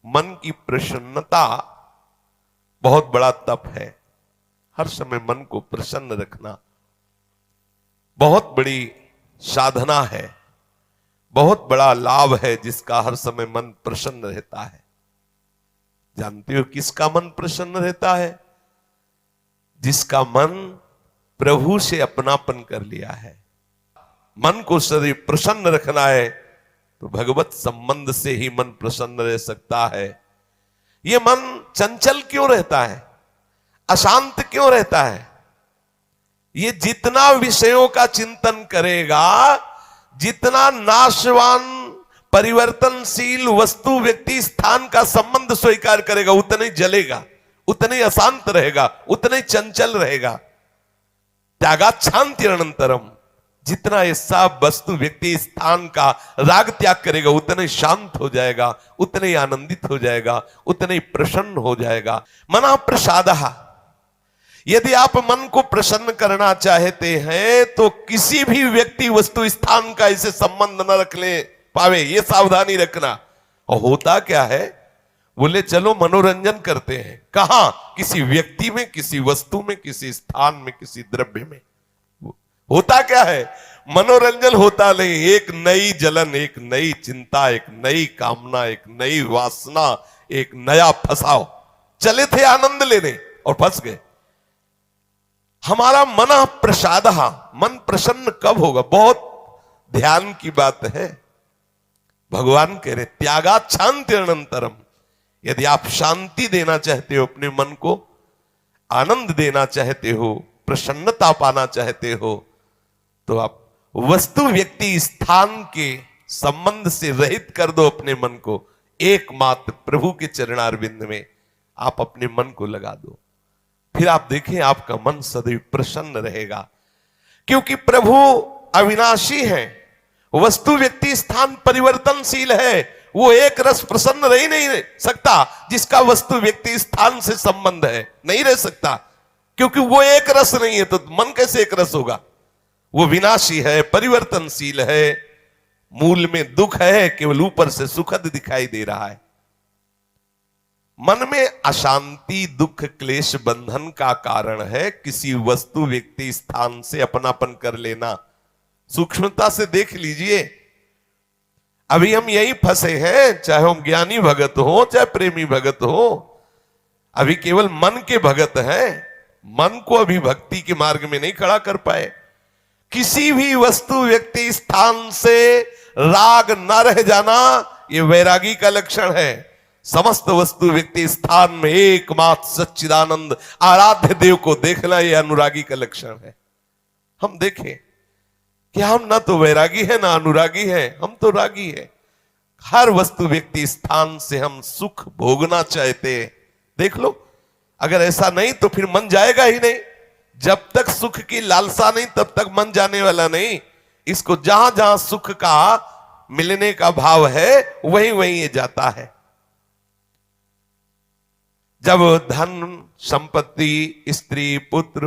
मन की प्रसन्नता बहुत बड़ा तप है। हर समय मन को प्रसन्न रखना बहुत बड़ी साधना है, बहुत बड़ा लाभ है जिसका हर समय मन प्रसन्न रहता है। जानते हो किसका मन प्रसन्न रहता है? जिसका मन प्रभु से अपनापन कर लिया है। मन को सदैव प्रसन्न रखना है तो भगवत संबंध से ही मन प्रसन्न रह सकता है। ये मन चंचल क्यों रहता है, अशांत क्यों रहता है? ये जितना विषयों का चिंतन करेगा, जितना नाशवान परिवर्तनशील वस्तु व्यक्ति स्थान का संबंध स्वीकार करेगा, उतना ही जलेगा, उतना ही अशांत रहेगा, उतना ही चंचल रहेगा। त्यागाच्छांति अनंतरम, जितना ये सब वस्तु व्यक्ति स्थान का राग त्याग करेगा उतना ही शांत हो जाएगा, उतना ही आनंदित हो जाएगा, उतना ही प्रसन्न हो जाएगा। मना प्रसादः, यदि आप मन को प्रसन्न करना चाहते हैं तो किसी भी व्यक्ति वस्तु स्थान का इसे संबंध न रख ले पावे, ये सावधानी रखना। और होता क्या है, बोले चलो मनोरंजन करते हैं, कहां? किसी व्यक्ति में, किसी वस्तु में, किसी स्थान में, किसी द्रव्य में। होता क्या है, मनोरंजन होता नहीं, एक नई जलन, एक नई चिंता, एक नई कामना, एक नई वासना, एक नया फसाव। चले थे आनंद लेने और फंस गए। हमारा मन प्रसादः, मन प्रसन्न कब होगा? बहुत ध्यान की बात है। भगवान कह रहे त्यागाच्छांति अनंतरम, यदि आप शांति देना चाहते हो अपने मन को, आनंद देना चाहते हो, प्रसन्नता पाना चाहते हो, तो आप वस्तु व्यक्ति स्थान के संबंध से रहित कर दो अपने मन को। एकमात्र प्रभु के चरणारविंद में आप अपने मन को लगा दो। फिर आप देखें आपका मन सदैव प्रसन्न रहेगा, क्योंकि प्रभु अविनाशी है, वस्तु व्यक्ति स्थान परिवर्तनशील है। वो एक रस प्रसन्न रह ही नहीं सकता जिसका वस्तु व्यक्ति स्थान से संबंध है, नहीं रह सकता, क्योंकि वो एक रस नहीं है तो मन कैसे एक रस होगा? वो विनाशी है, परिवर्तनशील है, मूल में दुख है, केवल ऊपर से सुखद दिखाई दे रहा है। मन में अशांति, दुख, क्लेश, बंधन का कारण है किसी वस्तु व्यक्ति स्थान से अपनापन कर लेना। सूक्ष्मता से देख लीजिए, अभी हम यही फंसे हैं, चाहे हम ज्ञानी भगत हो चाहे प्रेमी भगत हो, अभी केवल मन के भगत हैं, मन को अभी भक्ति के मार्ग में नहीं खड़ा कर पाए। किसी भी वस्तु व्यक्ति स्थान से राग न रह जाना ये वैरागी का लक्षण है। समस्त वस्तु व्यक्ति स्थान में एकमात्र सच्चिदानंद आराध्य देव को देखना ये अनुरागी का लक्षण है। हम देखें कि हम ना तो वैरागी है ना अनुरागी है, हम तो रागी है। हर वस्तु व्यक्ति स्थान से हम सुख भोगना चाहते हैं। देख लो, अगर ऐसा नहीं तो फिर मन जाएगा ही नहीं। जब तक सुख की लालसा नहीं तब तक मन जाने वाला नहीं। इसको जहां जहां सुख का मिलने का भाव है वहीं वहीं ये जाता है। जब धन संपत्ति, स्त्री, पुत्र,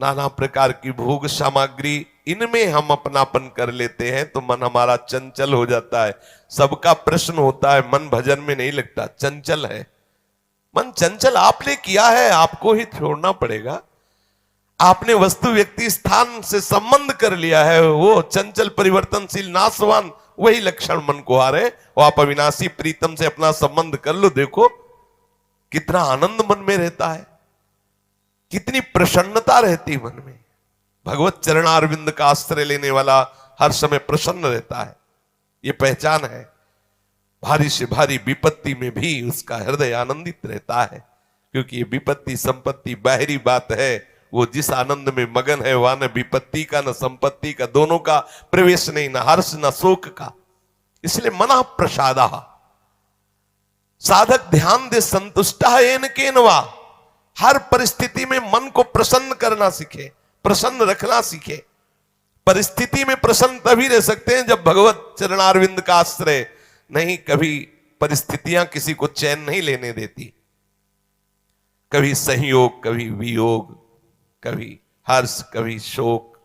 नाना प्रकार की भोग सामग्री, इनमें हम अपनापन कर लेते हैं तो मन हमारा चंचल हो जाता है। सबका प्रश्न होता है, मन भजन में नहीं लगता, चंचल है। मन चंचल आपने किया है, आपको ही छोड़ना पड़ेगा। आपने वस्तु व्यक्ति स्थान से संबंध कर लिया है, वो चंचल परिवर्तनशील नाशवान वही लक्षण मन को आ रहे। वो आप अविनाशी प्रीतम से अपना संबंध कर लो, देखो कितना आनंद मन में रहता है, कितनी प्रसन्नता रहती मन में। भगवत चरणारविंद का आश्रय लेने वाला हर समय प्रसन्न रहता है, ये पहचान है। भारी से भारी विपत्ति में भी उसका हृदय आनंदित रहता है, क्योंकि ये विपत्ति संपत्ति बाहरी बात है। वो जिस आनंद में मगन है वहां न विपत्ति का न संपत्ति का, दोनों का प्रवेश नहीं, न हर्ष न शोक का। इसलिए मनः प्रसादः, साधक ध्यान दे संतुष्टः येन केन वा। हर परिस्थिति में मन को प्रसन्न करना सीखे, प्रसन्न रखना सीखे। परिस्थिति में प्रसन्न तभी रह सकते हैं जब भगवत चरणारविंद का आश्रय नहीं। कभी परिस्थितियां किसी को चैन नहीं लेने देती, कभी संयोग, कभी वियोग, कभी हर्ष, कभी शोक,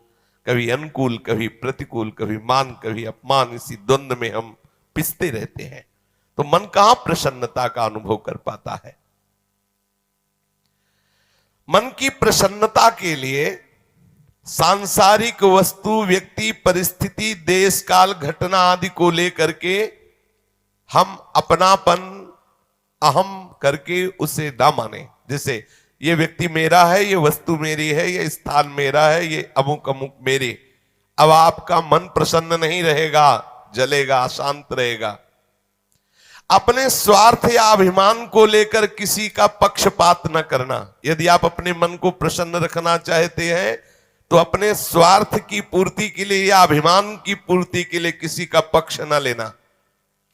कभी अनुकूल, कभी प्रतिकूल, कभी मान, कभी अपमान, इसी द्वंद्व में हम पिसते रहते हैं। तो मन कहां प्रसन्नता का अनुभव कर पाता है। मन की प्रसन्नता के लिए सांसारिक वस्तु, व्यक्ति, परिस्थिति, देश काल, घटना आदि को लेकर के हम अपनापन, अहम करके उसे ना माने। जैसे ये व्यक्ति मेरा है, ये वस्तु मेरी है, ये स्थान मेरा है, ये अमुक अमुक मेरे। अब आपका मन प्रसन्न नहीं रहेगा, जलेगा, अशांत रहेगा। अपने स्वार्थ या अभिमान को लेकर किसी का पक्षपात न करना। यदि आप अपने मन को प्रसन्न रखना चाहते हैं तो अपने स्वार्थ की पूर्ति के लिए या अभिमान की पूर्ति के लिए किसी का पक्ष न लेना।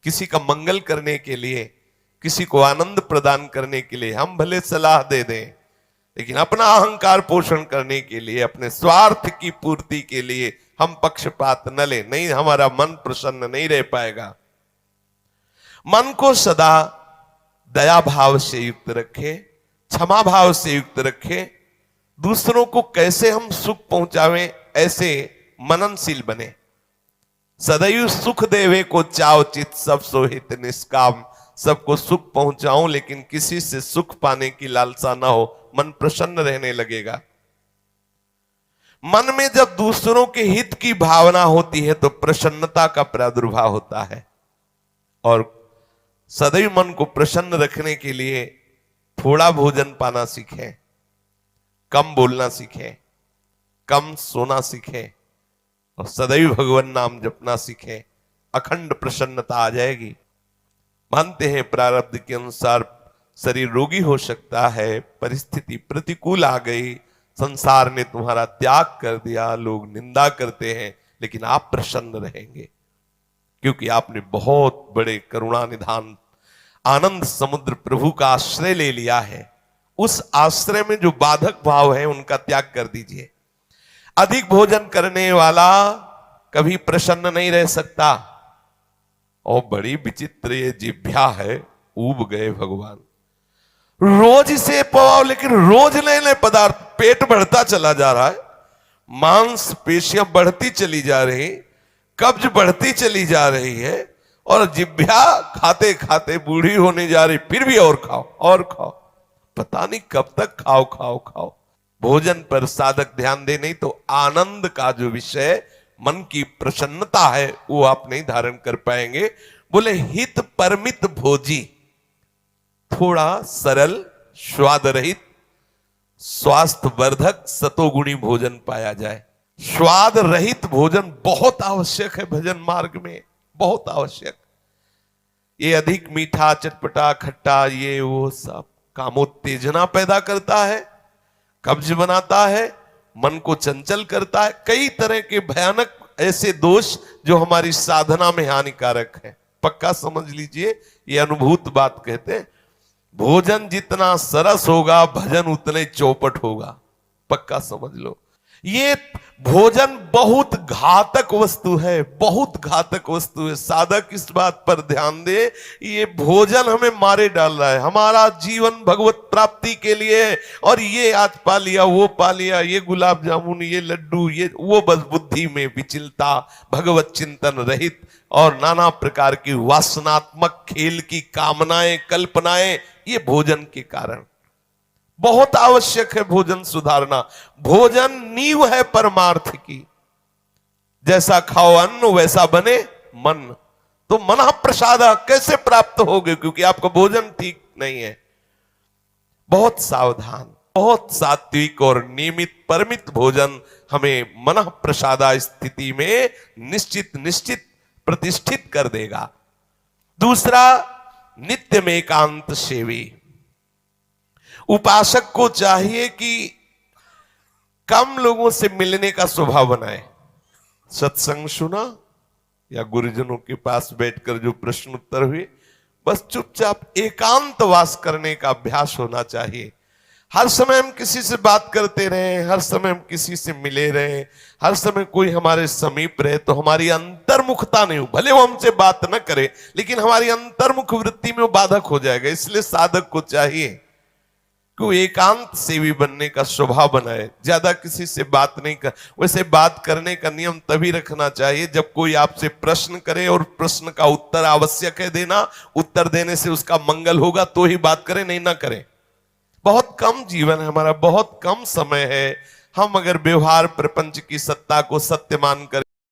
किसी का मंगल करने के लिए, किसी को आनंद प्रदान करने के लिए हम भले सलाह दे दें, लेकिन अपना अहंकार पोषण करने के लिए, अपने स्वार्थ की पूर्ति के लिए हम पक्षपात न लें। नहीं, हमारा मन प्रसन्न नहीं रह पाएगा। मन को सदा दया भाव से युक्त रखे, क्षमा भाव से युक्त रखे। दूसरों को कैसे हम सुख पहुंचावें, ऐसे मननशील बने। सदैव सुख देवे को चाव चित, सब सोहित निष्काम। सबको सुख पहुंचाऊं लेकिन किसी से सुख पाने की लालसा ना हो, मन प्रसन्न रहने लगेगा। मन में जब दूसरों के हित की भावना होती है तो प्रसन्नता का प्रादुर्भाव होता है। और सदैव मन को प्रसन्न रखने के लिए थोड़ा भोजन पाना सीखें, कम बोलना सीखें, कम सोना सीखें और सदैव भगवान नाम जपना सीखें। अखंड प्रसन्नता आ जाएगी। मानते हैं प्रारब्ध के अनुसार शरीर रोगी हो सकता है, परिस्थिति प्रतिकूल आ गई, संसार ने तुम्हारा त्याग कर दिया, लोग निंदा करते हैं, लेकिन आप प्रसन्न रहेंगे क्योंकि आपने बहुत बड़े करुणा निधान आनंद समुद्र प्रभु का आश्रय ले लिया है। उस आश्रय में जो बाधक भाव है उनका त्याग कर दीजिए। अधिक भोजन करने वाला कभी प्रसन्न नहीं रह सकता। और बड़ी विचित्र ये जिह्वा है, ऊब गए भगवान। रोज इसे पवाओ लेकिन रोज नए नए पदार्थ, पेट बढ़ता चला जा रहा है, मांस पेशियां बढ़ती चली जा रही, कब्ज बढ़ती चली जा रही है और जिह्वा खाते खाते बूढ़ी होने जा रही, फिर भी और खाओ और खाओ। पता नहीं कब तक खाओ खाओ खाओ। भोजन पर साधक ध्यान दे, नहीं तो आनंद का जो विषय मन की प्रसन्नता है वो आप नहीं धारण कर पाएंगे। बोले हित परमित भोजी, थोड़ा सरल, स्वाद रहित, स्वास्थ्य वर्धक, सतोगुणी भोजन पाया जाए। स्वाद रहित भोजन बहुत आवश्यक है भजन मार्ग में, बहुत आवश्यक। ये अधिक मीठा, चटपटा, खट्टा, ये वो सब कामोत्तेजना पैदा करता है, कब्ज बनाता है, मन को चंचल करता है। कई तरह के भयानक ऐसे दोष जो हमारी साधना में हानिकारक है। पक्का समझ लीजिए, ये अनुभूत बात कहते हैं। भोजन जितना सरस होगा भजन उतने चौपट होगा। पक्का समझ लो। ये भोजन बहुत घातक वस्तु है, बहुत घातक वस्तु है। साधक इस बात पर ध्यान दे, ये भोजन हमें मारे डाल रहा है। हमारा जीवन भगवत प्राप्ति के लिए है और ये आज पा लिया, वो पा लिया, ये गुलाब जामुन, ये लड्डू, ये वो, बस बुद्धि में विचलता, भगवत चिंतन रहित और नाना प्रकार की वासनात्मक खेल की कामनाएं, कल्पनाएं, ये भोजन के कारण। बहुत आवश्यक है भोजन सुधारना। भोजन नींव है परमार्थ की। जैसा खाओ अन्न वैसा बने मन। तो मन प्रसाद कैसे प्राप्त होगे, क्योंकि आपका भोजन ठीक नहीं है। बहुत सावधान, बहुत सात्विक और नियमित परमित भोजन हमें मन प्रसादा स्थिति में निश्चित प्रतिष्ठित कर देगा। दूसरा, नित्य में एकांत सेवी। उपासक को चाहिए कि कम लोगों से मिलने का स्वभाव बनाए। सत्संग सुना या गुरुजनों के पास बैठकर जो प्रश्न उत्तर हुए, बस चुपचाप एकांतवास करने का अभ्यास होना चाहिए। हर समय हम किसी से बात करते रहे, हर समय हम किसी से मिले रहे, हर समय कोई हमारे समीप रहे, तो हमारी अंतर्मुखता नहीं हो। भले वो हमसे बात न करे लेकिन हमारी अंतर्मुख वृत्ति में वो बाधक हो जाएगा। इसलिए साधक को चाहिए को एकांत सेवी बनने का स्वभाव बनाए, ज्यादा किसी से बात नहीं कर। वैसे बात करने का नियम तभी रखना चाहिए जब कोई आपसे प्रश्न करे और प्रश्न का उत्तर आवश्यक है देना, उत्तर देने से उसका मंगल होगा तो ही बात करें, नहीं ना करें। बहुत कम जीवन है हमारा, बहुत कम समय है। हम अगर व्यवहार प्रपंच की सत्ता को सत्य मानकर